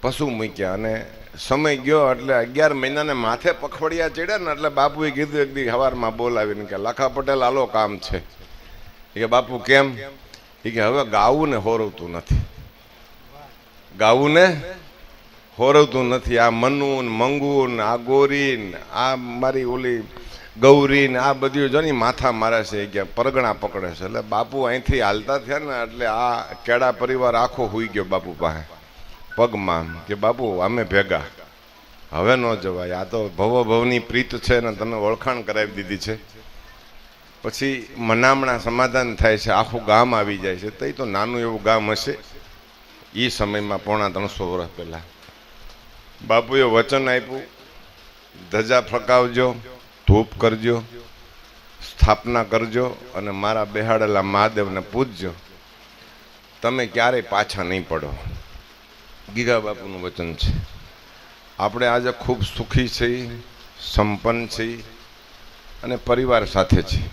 પશુ મૂક્યા અને સમય ગયો એટલે 11 મહિનાને માથે પખવડિયા ચડ્યા ને એટલે બાપુએ કીધું એક દી સવારમાં બોલાવીને કે લાખા પટેલ આલો કામ છે. એ કે બાપુ કેમ? એ કે હવે ગાવું ને હોરવતું નથી, ગાવું ને હોરવતું નથી. આ મનુ ને મંગુ ને આ ગોરી ને આ મારી ઓલી ગૌરી ને આ બધું જો ને માથા મારે છે, એ કે પરગણા પકડે છે. એટલે બાપુ અહીંથી હાલતા થયા ને એટલે આ કેળા પરિવાર આખો હુઈ ગયો બાપુ પાસે પગમાં કે બાપુ અમે ભેગા, હવે ન જવાય, આ તો ભવની પ્રીત છે ને તમે ઓળખાણ કરાવી દીધી છે. પછી મનામણા સમાધાન થાય છે, આખું ગામ આવી જાય છે. તો નાનું એવું ગામ હશે એ સમયમાં 350 વર્ષ પહેલાં બાપુએ વચન આપ્યું, ધજા ફરકાવજો, ધૂપ કરજો, સ્થાપના કરજો અને મારા બેહાડેલા મહાદેવને પૂજજો, તમે ક્યારેય પાછા નહીં પડો. ગીગા બાપુનું વચન છે. આપણે આજે ખૂબ સુખી છીએ, સંપન્ન છીએ અને પરિવાર સાથે છીએ.